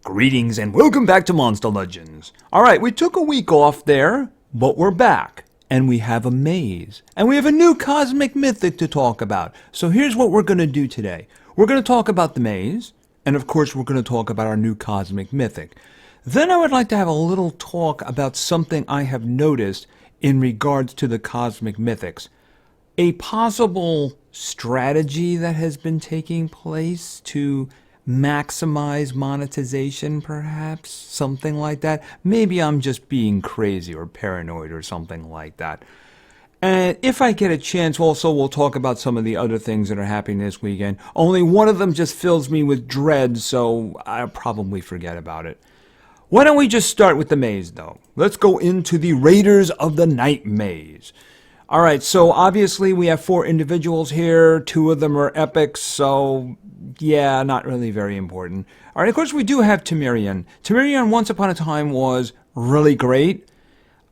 Greetings and welcome back to Monster Legends. Alright, we took a week off there, but we're back. And we have a maze. And we have a new cosmic mythic to talk about. So here's what we're going to do today. We're going to talk about the maze. And of course we're going to talk about our new cosmic mythic. Then I would like to have a little talk about something I have noticed in regards to the cosmic mythics. A possible strategy that has been taking place to maximize monetization, perhaps, something like that. Maybe I'm just being crazy or paranoid or something like that. And if I get a chance, also we'll talk about some of the other things that are happening this weekend. Only one of them just fills me with dread, so I'll probably forget about it. Why don't we just start with the maze, though? Let's go into the Raiders of the Night maze. Alright, so obviously we have 4 individuals here. 2 of them are epics, so yeah, not really very important. Alright, of course we do have Temerian. Temerian once upon a time was really great.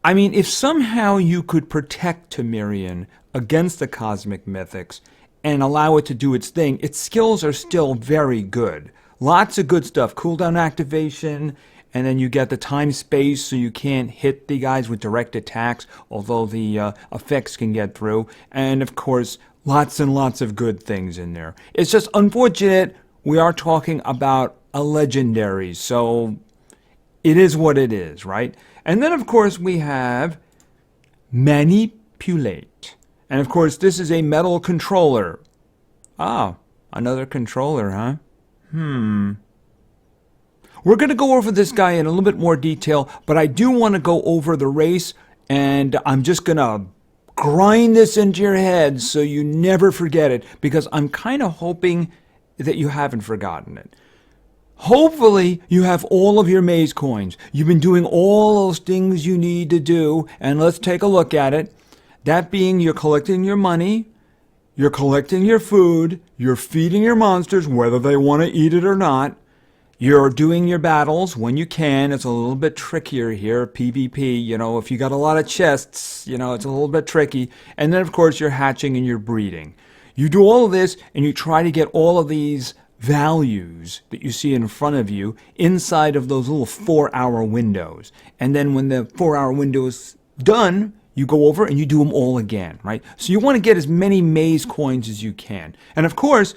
I mean, if somehow you could protect Temerian against the cosmic mythics and allow it to do its thing, its skills are still very good. Lots of good stuff. Cooldown activation. And then you get the time space so you can't hit the guys with direct attacks, although the effects can get through. And of course, lots and lots of good things in there. It's just unfortunate we are talking about a legendary, so it is what it is, right? And then of course we have Manipulate. And of course this is a metal controller. Ah, another controller, huh? We're going to go over this guy in a little bit more detail, but I do want to go over the race, and I'm just going to grind this into your head so you never forget it, because I'm kind of hoping that you haven't forgotten it. Hopefully, you have all of your maze coins. You've been doing all those things you need to do, and let's take a look at it. That being, you're collecting your money, you're collecting your food, you're feeding your monsters, whether they want to eat it or not. You're doing your battles when you can. It's a little bit trickier here, PvP. You know, if you got a lot of chests, you know, it's a little bit tricky. And then, of course, you're hatching and you're breeding. You do all of this, and you try to get all of these values that you see in front of you inside of those little 4-hour windows. And then when the 4-hour window is done, you go over and you do them all again, right? So you want to get as many maze coins as you can. And, of course,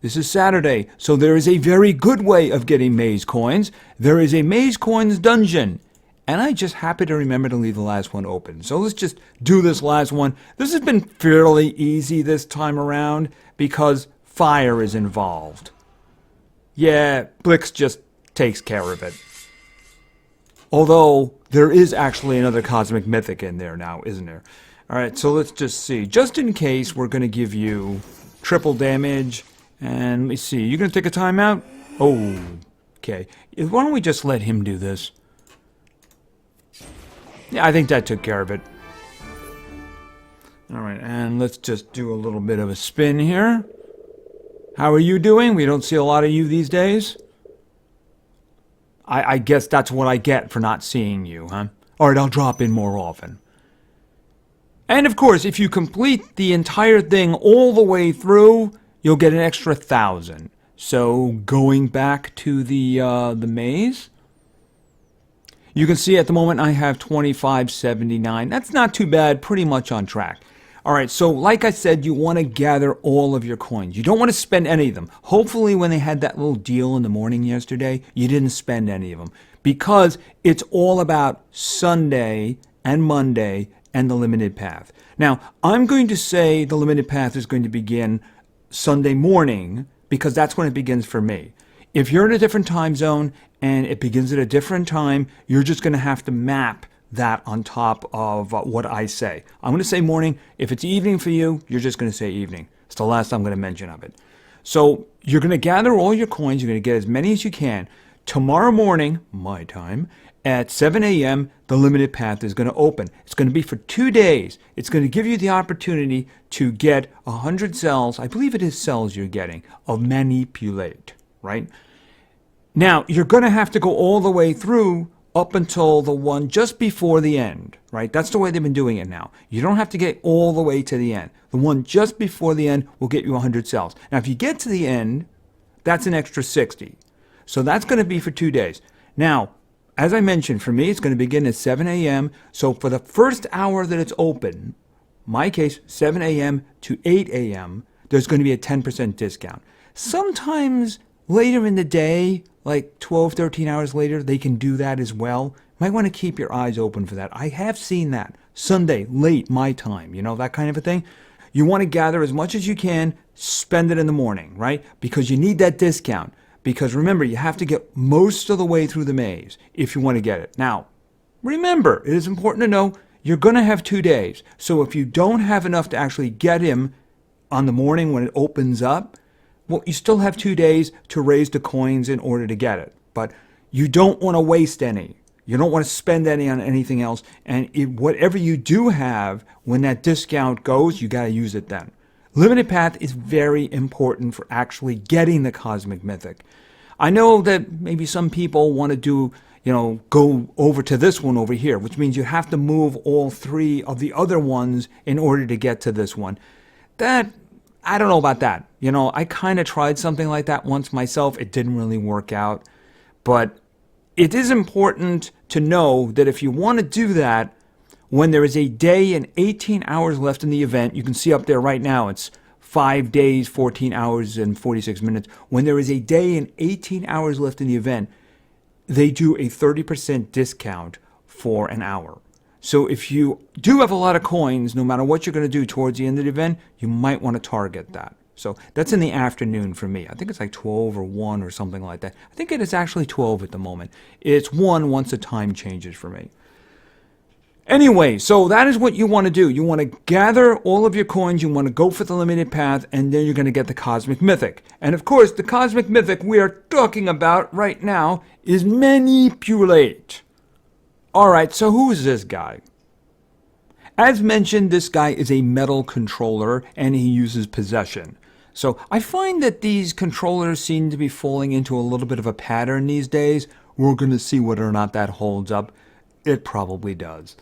this is Saturday, so there is a very good way of getting maze coins. There is a maze coins dungeon. And I just happen to remember to leave the last one open. So let's just do this last one. This has been fairly easy this time around because fire is involved. Yeah, Blix just takes care of it. Although, there is actually another cosmic mythic in there now, isn't there? Alright, so let's just see. Just in case, we're going to give you triple damage. And let me see, you gonna take a timeout? Oh, okay. Why don't we just let him do this? Yeah, I think that took care of it. Alright, and let's just do a little bit of a spin here. How are you doing? We don't see a lot of you these days. I guess that's what I get for not seeing you, huh? Alright, I'll drop in more often. And of course, if you complete the entire thing all the way through, you'll get an extra 1,000. So going back to the maze, you can see at the moment I have 2579. That's not too bad, pretty much on track. Alright, so like I said, you want to gather all of your coins. You don't want to spend any of them. Hopefully when they had that little deal in the morning yesterday, you didn't spend any of them. Because it's all about Sunday and Monday and the limited path. Now, I'm going to say the limited path is going to begin Sunday morning, because that's when it begins for me. If you're in a different time zone and it begins at a different time, you're just going to have to map that on top of what I say. I'm going to say morning. If it's evening for you, you're just going to say evening. It's the last I'm going to mention of it. So you're going to gather all your coins. You're going to get as many as you can. Tomorrow morning, my time, at 7 a.m., the limited path is going to open. It's going to be for 2 days. It's going to give you the opportunity to get 100 cells, I believe it is cells you're getting, of Manipulate, right? Now, you're going to have to go all the way through up until the one just before the end, right? That's the way they've been doing it now. You don't have to get all the way to the end. The one just before the end will get you 100 cells. Now, if you get to the end, that's an extra 60. So that's going to be for 2 days. Now, as I mentioned, for me, it's going to begin at 7 a.m. So for the first hour that it's open, my case, 7 a.m. to 8 a.m., there's going to be a 10% discount. Sometimes later in the day, like 12, 13 hours later, they can do that as well. Might want to keep your eyes open for that. I have seen that. Sunday, late, my time, that kind of a thing. You want to gather as much as you can, spend it in the morning, right? Because you need that discount. Because remember, you have to get most of the way through the maze if you want to get it. Now, remember, it is important to know you're going to have 2 days. So if you don't have enough to actually get him on the morning when it opens up, well, you still have 2 days to raise the coins in order to get it. But you don't want to waste any. You don't want to spend any on anything else. And whatever you do have, when that discount goes, you got to use it then. Limited path is very important for actually getting the Cosmic Mythic. I know that maybe some people want to do, go over to this one over here, which means you have to move all 3 of the other ones in order to get to this one. That, I don't know about that. I kind of tried something like that once myself. It didn't really work out. But it is important to know that if you want to do that, when there is a day and 18 hours left in the event, you can see up there right now, it's 5 days, 14 hours, and 46 minutes. When there is a day and 18 hours left in the event, they do a 30% discount for an hour. So if you do have a lot of coins, no matter what you're going to do towards the end of the event, you might want to target that. So that's in the afternoon for me. I think it's like 12 or 1 or something like that. I think it is actually 12 at the moment. It's 1 once the time changes for me. Anyway, so that is what you want to do. You want to gather all of your coins, you want to go for the limited path, and then you're going to get the Cosmic Mythic. And of course, the Cosmic Mythic we are talking about right now is Manipulate. Alright, so who is this guy? As mentioned, this guy is a metal controller, and he uses Possession. So I find that these controllers seem to be falling into a little bit of a pattern these days. We're going to see whether or not that holds up. It probably does.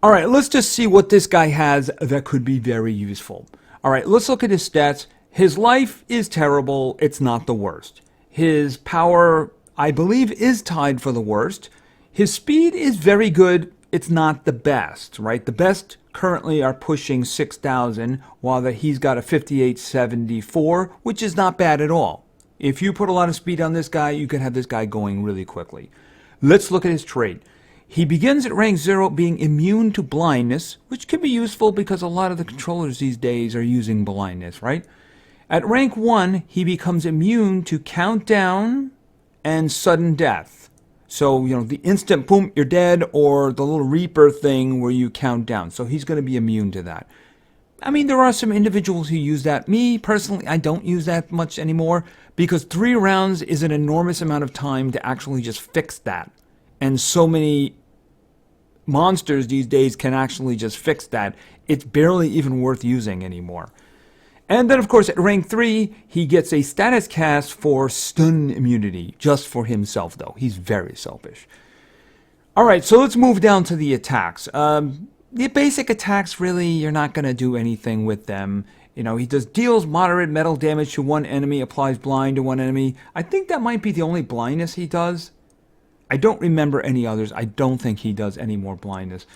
All right, let's just see what this guy has that could be very useful. All right, let's look at his stats. His life is terrible. It's not the worst. His power, I believe, is tied for the worst. His speed is very good. It's not the best, right? The best currently are pushing 6,000, while he's got a 5874, which is not bad at all. If you put a lot of speed on this guy, you can have this guy going really quickly. Let's look at his trait. He begins at rank 0 being immune to blindness, which can be useful because a lot of the controllers these days are using blindness, right? At rank 1, he becomes immune to countdown and sudden death. So, the instant boom, you're dead, or the little Reaper thing where you count down. So he's going to be immune to that. I mean, there are some individuals who use that. Me, personally, I don't use that much anymore because 3 rounds is an enormous amount of time to actually just fix that. And so many monsters these days can actually just fix that. It's barely even worth using anymore. And then, of course, at rank 3, he gets a status cast for stun immunity, just for himself, though. He's very selfish. All right, so let's move down to the attacks. The basic attacks, really, you're not going to do anything with them. He deals moderate metal damage to one enemy, applies blind to one enemy. I think that might be the only blindness he does. I don't remember any others. I don't think he does any more blindness.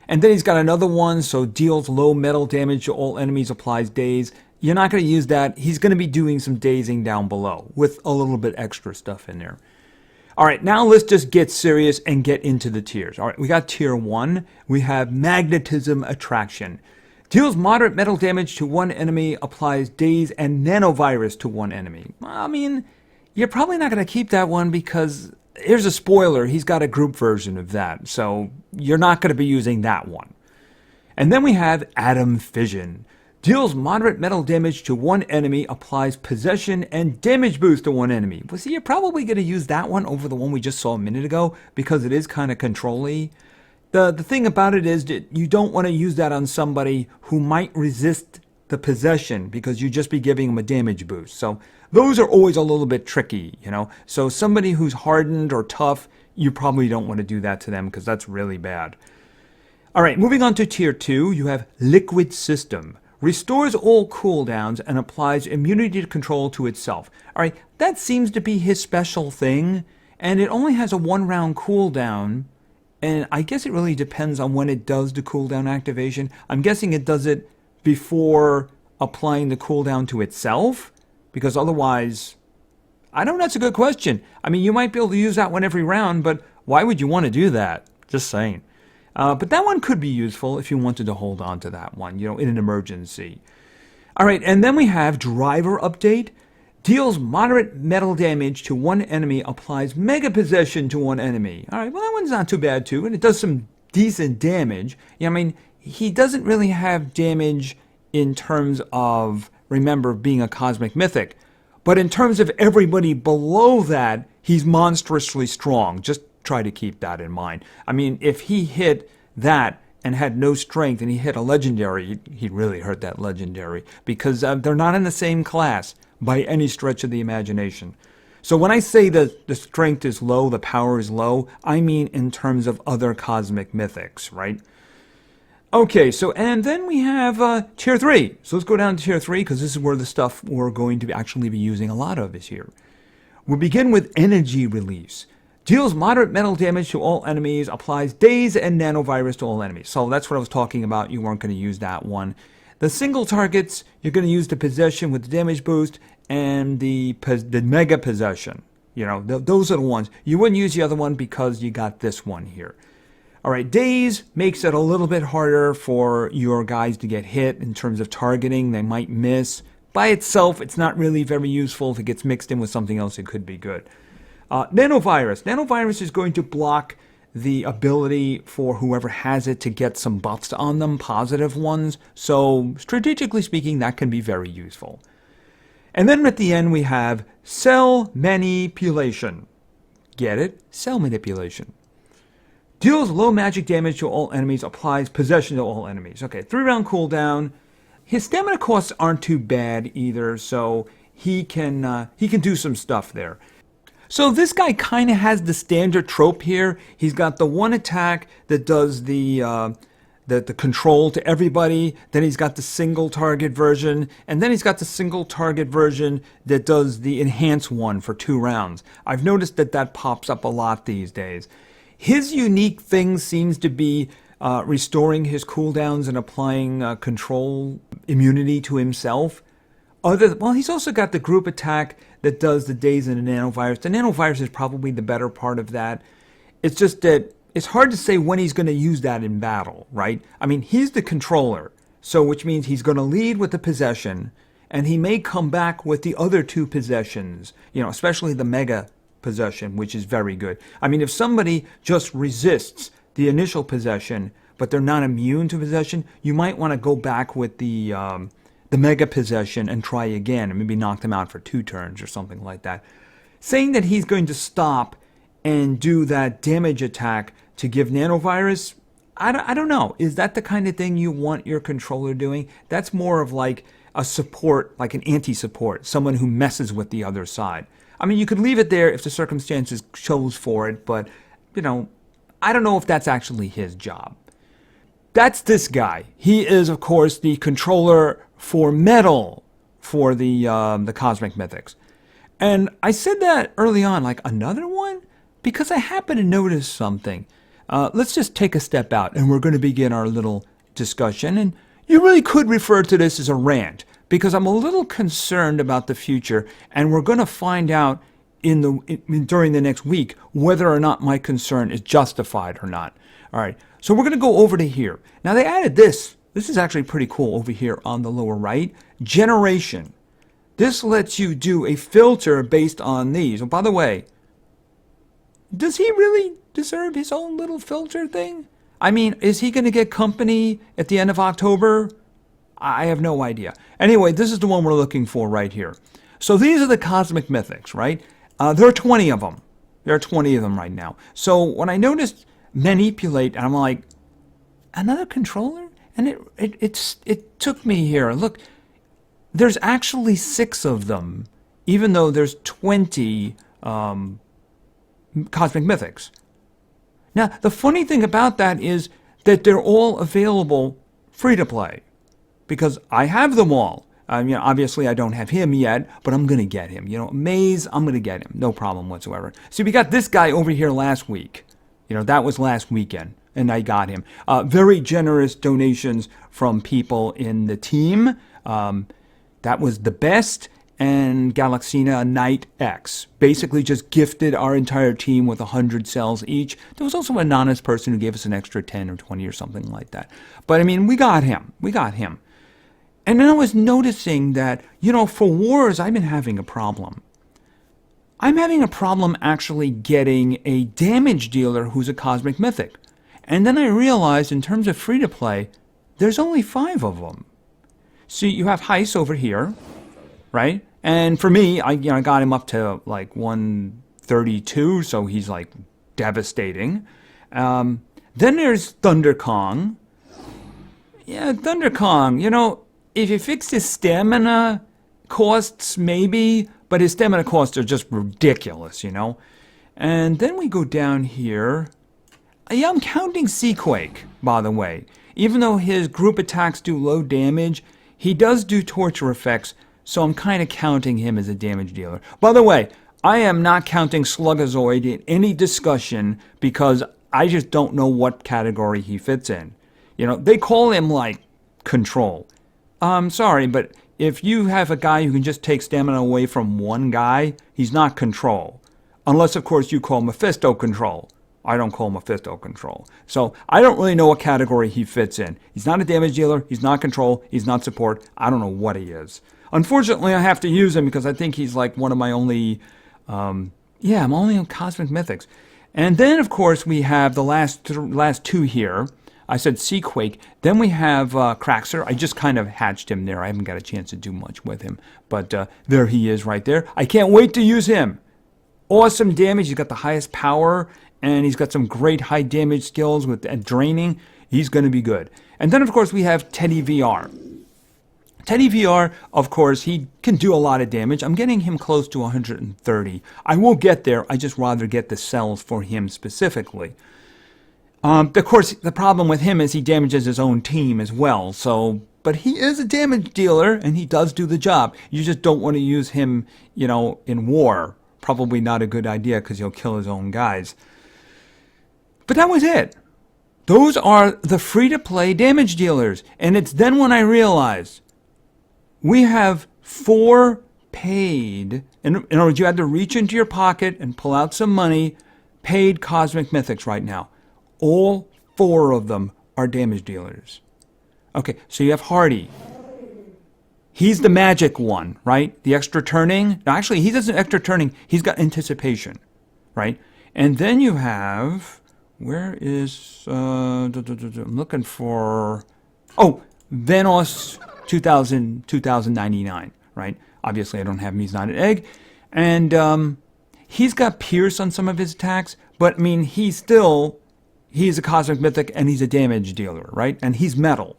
And then he's got another one, so deals low metal damage to all enemies, applies daze. You're not going to use that. He's going to be doing some dazing down below with a little bit extra stuff in there. All right, now let's just get serious and get into the tiers. All right, we got tier 1. We have Magnetism Attraction. Deals moderate metal damage to one enemy, applies daze and nanovirus to one enemy. I mean, you're probably not going to keep that one because... here's a spoiler, he's got a group version of that, so you're not going to be using that one. And then we have Atom Fission. Deals moderate metal damage to one enemy, applies possession and damage boost to one enemy. Well, see, you're probably going to use that one over the one we just saw a minute ago because it is kind of control-y. The thing about it is that you don't want to use that on somebody who might resist the possession because you'd just be giving them a damage boost. So those are always a little bit tricky, So somebody who's hardened or tough, you probably don't want to do that to them because that's really bad. All right, moving on to tier 2, you have Liquid System. Restores all cooldowns and applies immunity to control to itself. All right, that seems to be his special thing, and it only has a 1-round cooldown, and I guess it really depends on when it does the cooldown activation. I'm guessing it does it before applying the cooldown to itself, because otherwise, I don't know, that's a good question. I mean, you might be able to use that one every round, but why would you want to do that? Just saying. But that one could be useful if you wanted to hold on to that one, you know, in an emergency. All right, and then we have Driver Update. Deals moderate metal damage to one enemy, applies Mega Possession to one enemy. All right, well, that one's not too bad, too, and it does some decent damage. Yeah, I mean, he doesn't really have damage in terms of, remember, being a Cosmic Mythic. But in terms of everybody below that, he's monstrously strong. Just try to keep that in mind. I mean, if he hit that and had no strength and he hit a legendary, he'd really hurt that legendary, because they're not in the same class by any stretch of the imagination. So when I say that the strength is low, the power is low, I mean in terms of other Cosmic Mythics, right? Okay, so and then we have Tier 3. So let's go down to Tier 3, because this is where the stuff we're going to actually be using a lot of is here. We'll begin with Energy Release. Deals moderate metal damage to all enemies, applies Daze and Nanovirus to all enemies. So that's what I was talking about. You weren't going to use that one. The single targets, you're going to use the Possession with the damage boost and the Mega Possession. You know, those are the ones. You wouldn't use the other one because you got this one here. All right, Daze makes it a little bit harder for your guys to get hit in terms of targeting. They might miss. By itself, it's not really very useful. If it gets mixed in with something else, it could be good. Nanovirus. Nanovirus is going to block the ability for whoever has it to get some buffs on them, positive ones. So strategically speaking, that can be very useful. And then at the end, we have Cell Manipulation. Get it? Cell Manipulation. Deals low magic damage to all enemies, applies Possession to all enemies. Okay, 3-round cooldown. His stamina costs aren't too bad either, so he can do some stuff there. So this guy kind of has the standard trope here. He's got the one attack that does the control to everybody. Then he's got the single target version. And then he's got the single target version that does the enhanced one for 2 rounds. I've noticed that pops up a lot these days. His unique thing seems to be restoring his cooldowns and applying control immunity to himself. Well, he's also got the group attack that does the Daze and the Nanovirus. The Nanovirus is probably the better part of that. It's just that it's hard to say when he's going to use that in battle, right? I mean, he's the controller, so which means he's going to lead with the Possession, and he may come back with the other 2 possessions, you know, especially the Mega Possession, which is very good. I mean, if somebody just resists the initial Possession, but they're not immune to Possession, you might want to go back with the Mega Possession and try again, and maybe knock them out for 2 turns or something like that. Saying that he's going to stop and do that damage attack to give Nanovirus, I don't know. Is that the kind of thing you want your controller doing? That's more of like a support, like an anti-support, someone who messes with the other side. I mean, you could leave it there if the circumstances chose for it, but, you know, I don't know if that's actually his job. That's this guy. He is, of course, the controller for metal for the Cosmic Mythics. And I said that early on, like, another one? Because I happened to notice something. Let's just take a step out, and we're going to begin our little discussion. And you really could refer to this as a rant, because I'm a little concerned about the future, and we're going to find out during the next week whether or not my concern is justified or not. All right, so we're going to go over to here. Now, they added this. This is actually pretty cool over here on the lower right. Generation. This lets you do a filter based on these. And by the way, does he really deserve his own little filter thing? I mean, is he going to get company at the end of October? I have no idea. Anyway, this is the one we're looking for right here. So these are the Cosmic Mythics, right? There are 20 of them. There are 20 of them right now. So when I noticed Manipulate, and I'm like, another controller? And it took me here. Look, there's actually 6 of them, even though there's 20 Cosmic Mythics. Now, the funny thing about that is that they're all available free to play. because I have them all. Obviously I don't have him yet, but I'm going to get him. Maze, I'm going to get him. No problem whatsoever. See, we got this guy over here last week. That was last weekend, and I got him. Very generous donations from people in the team. That was the best, and Galaxina Knight X basically just gifted our entire team with 100 cells each. There was also an anonymous person who gave us an extra 10 or 20 or something like that. But we got him. We got him. And then I was noticing that, for wars, I've been having a problem. I'm having a problem actually getting a damage dealer who's a Cosmic Mythic. And then I realized, in terms of free-to-play, there's only 5 of them. See, you have Heist over here, right? And for me, I got him up to like 132, so he's like devastating. Then there's Thunder Kong. Yeah, Thunder Kong, if you fix his stamina costs, maybe, but his stamina costs are just ridiculous, And then we go down here. Yeah, I'm counting Seaquake, by the way. Even though his group attacks do low damage, he does do torture effects, so I'm kind of counting him as a damage dealer. By the way, I am not counting Slugazoid in any discussion because I just don't know what category he fits in. They call him, like, control. I'm sorry, but if you have a guy who can just take stamina away from one guy, he's not control. Unless, of course, you call Mephisto control. I don't call Mephisto control. So I don't really know what category he fits in. He's not a damage dealer. He's not control. He's not support. I don't know what he is. Unfortunately, I have to use him because I think he's like one of my only... I'm only on Cosmic Mythics. And then, of course, we have the last 2 here. I said Seaquake. Then we have Craxer. I just kind of hatched him there. I haven't got a chance to do much with him. But there he is right there. I can't wait to use him. Awesome damage. He's got the highest power. And he's got some great high damage skills with draining. He's going to be good. And then, of course, we have Teddy VR. Teddy VR, of course, he can do a lot of damage. I'm getting him close to 130. I will get there. I just rather get the cells for him specifically. Of course, the problem with him is he damages his own team as well. But he is a damage dealer, and he does do the job. You just don't want to use him, in war. Probably not a good idea because he'll kill his own guys. But that was it. Those are the free-to-play damage dealers. And it's then when I realized we have 4 paid, in other words, you had to reach into your pocket and pull out some money, paid Cosmic Mythics right now. All 4 of them are damage dealers. Okay, so you have Hardy. He's the magic one, right? The extra turning. Now, actually, he doesn't extra turning. He's got anticipation, right? And then you have... Where is... I'm looking for... Oh, Venos 2099, right? Obviously, I don't have him. He's not an egg. And he's got Pierce on some of his attacks. But, he's a Cosmic Mythic, and he's a damage dealer, right? And he's metal.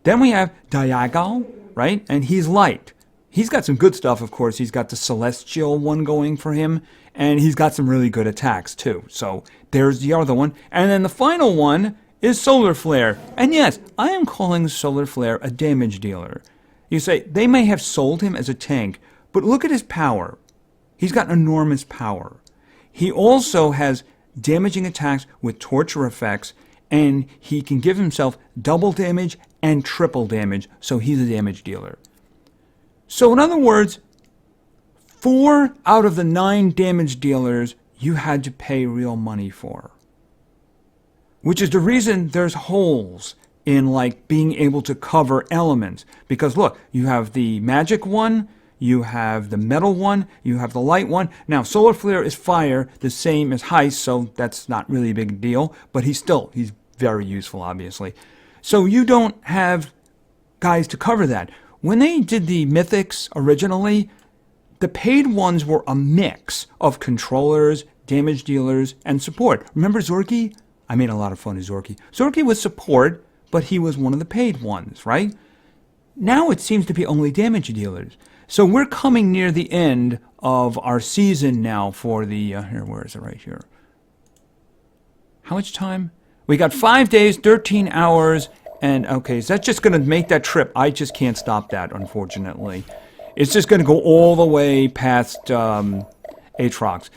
Then we have Diagal, right? And he's light. He's got some good stuff, of course. He's got the Celestial one going for him. And he's got some really good attacks, too. So there's the other one. And then the final one is Solar Flare. And yes, I am calling Solar Flare a damage dealer. You say, they may have sold him as a tank, but look at his power. He's got enormous power. He also has damaging attacks with torture effects, and he can give himself double damage and triple damage, so he's a damage dealer. So in other words, 4 out of the 9 damage dealers you had to pay real money for. Which is the reason there's holes in being able to cover elements. Because look, you have the magic one, you have the metal one, you have the light one. Now, Solar Flare is fire, the same as Heist, so that's not really a big deal. But he's very useful, obviously. So you don't have guys to cover that. When they did the Mythics originally, the paid ones were a mix of controllers, damage dealers, and support. Remember Zorky? I made a lot of fun of Zorky. Zorky was support, but he was one of the paid ones, right? Now it seems to be only damage dealers. So we're coming near the end of our season now for the... where is it right here? How much time? We got 5 days, 13 hours, And okay, so that's just going to make that trip. I just can't stop that, unfortunately. It's just going to go all the way past Aatrox.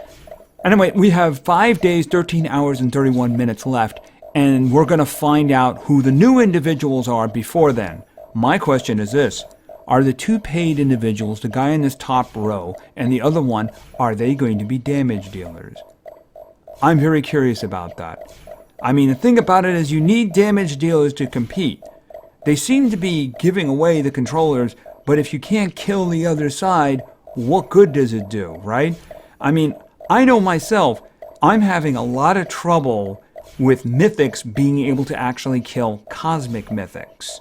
Anyway, we have 5 days, 13 hours, and 31 minutes left, and we're going to find out who the new individuals are before then. My question is this. Are the two paid individuals, the guy in this top row and the other one, are they going to be damage dealers? I'm very curious about that. I mean, the thing about it is you need damage dealers to compete. They seem to be giving away the controllers, but if you can't kill the other side, what good does it do, right? I mean, I know myself, I'm having a lot of trouble with mythics being able to actually kill cosmic mythics.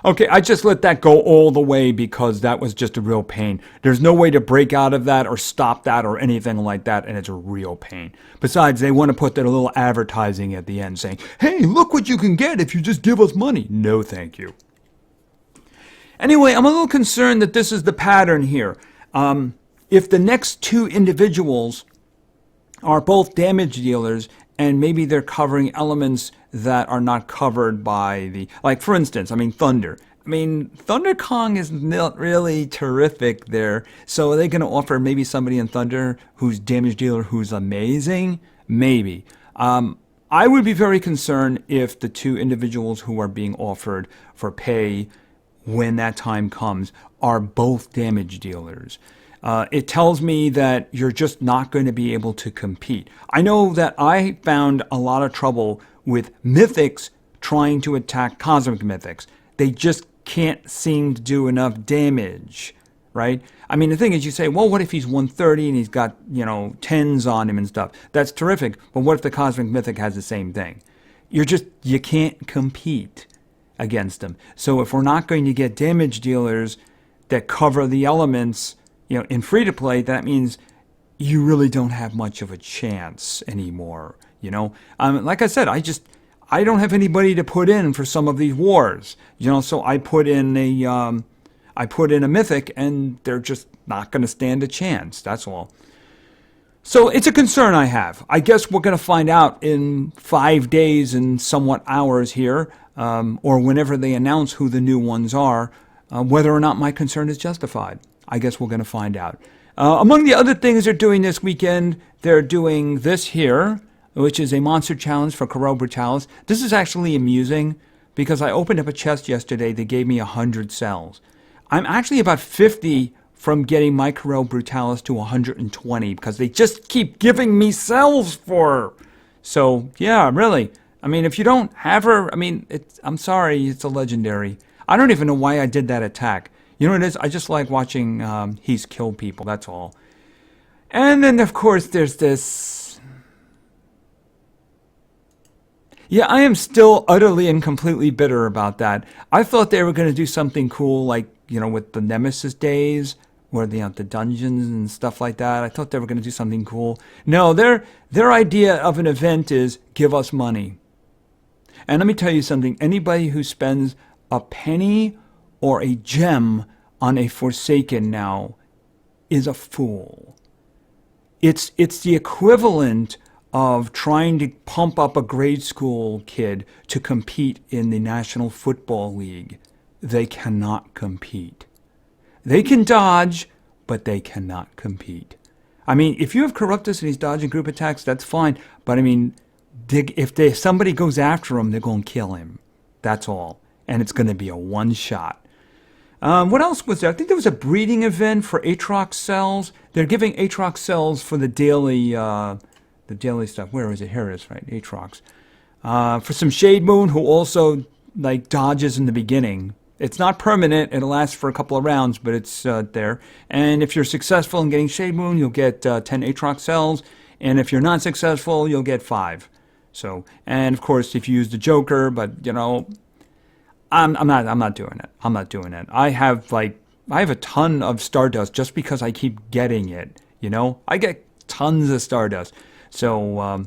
Okay, I just let that go all the way because that was just a real pain. There's no way to break out of that or stop that or anything like that, and it's a real pain. Besides, they want to put that little advertising at the end saying, hey, look what you can get if you just give us money. No, thank you. Anyway, I'm a little concerned that this is the pattern here. If the next two individuals are both damage dealers and maybe they're covering elements that are not covered by the, like for instance, I mean Thunder. I mean, Thunder Kong is not really terrific there. So are they going to offer maybe somebody in Thunder who's damage dealer who's amazing? Maybe. I would be very concerned if the two individuals who are being offered for pay when that time comes are both damage dealers. It tells me that you're just not going to be able to compete. I know that I found a lot of trouble with mythics trying to attack cosmic mythics. They just can't seem to do enough damage, right? I mean, the thing is, you say, well, what if he's 130 and he's got, 10s on him and stuff? That's terrific, but what if the cosmic mythic has the same thing? You can't compete against them. So if we're not going to get damage dealers that cover the elements, in free-to-play, that means you really don't have much of a chance anymore, Like I said, I don't have anybody to put in for some of these wars, so I put in a mythic and they're just not going to stand a chance, that's all. So it's a concern I have. I guess we're going to find out in 5 days and somewhat hours here, or whenever they announce who the new ones are, whether or not my concern is justified. I guess we're going to find out. Among the other things they're doing this weekend, they're doing this here, which is a monster challenge for Caro Brutalis. This is actually amusing because I opened up a chest yesterday. They gave me 100 cells. I'm actually about 50 from getting my Caro Brutalis to 120 because they just keep giving me cells for her. So, yeah, really. I mean, if you don't have her, I'm sorry, it's a legendary. I don't even know why I did that attack. You know what it is? I just like watching he's kill people, that's all. And then, of course, there's this. Yeah, I am still utterly and completely bitter about that. I thought they were going to do something cool, like, with the Nemesis days, where they have the dungeons and stuff like that. I thought they were going to do something cool. No, their idea of an event is give us money. And let me tell you something. Anybody who spends a penny or a gem on a Forsaken now is a fool. It's the equivalent of trying to pump up a grade school kid to compete in the National Football League. They cannot compete. They can dodge, but they cannot compete. I mean, if you have Corruptus and he's dodging group attacks, that's fine. But I mean, if somebody goes after him, they're going to kill him. That's all. And it's going to be a one-shot. What else was there? I think there was a breeding event for Aatrox cells. They're giving Aatrox cells for the daily stuff. Where is it? Here it is, right? Aatrox. For some Shade Moon, who also dodges in the beginning. It's not permanent. It'll last for a couple of rounds, but it's there. And if you're successful in getting Shade Moon, you'll get 10 Aatrox cells. And if you're not successful, you'll get 5. So, and of course, if you use the Joker, but I'm not doing it. I'm not doing it. I have a ton of Stardust just because I keep getting it. I get tons of Stardust. So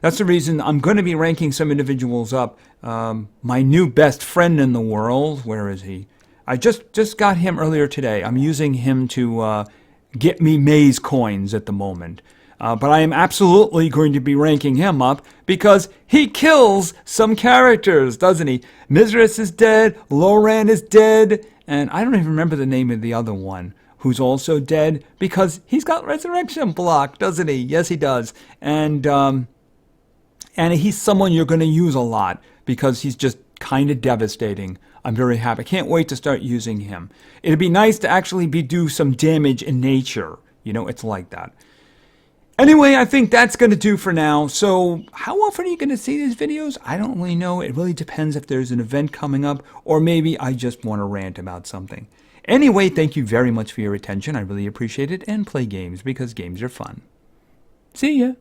that's the reason I'm going to be ranking some individuals up. My new best friend in the world, where is he? I just got him earlier today. I'm using him to get me maze coins at the moment. But I am absolutely going to be ranking him up because he kills some characters, doesn't he? Mizras is dead, Loran is dead, and I don't even remember the name of the other one who's also dead because he's got resurrection block, doesn't he? Yes, he does. And he's someone you're going to use a lot because he's just kind of devastating. I'm very happy. I can't wait to start using him. It'd be nice to actually do some damage in nature. You know, it's like that. Anyway, I think that's going to do for now. So how often are you going to see these videos? I don't really know. It really depends if there's an event coming up or maybe I just want to rant about something. Anyway, thank you very much for your attention. I really appreciate it. And play games because games are fun. See ya.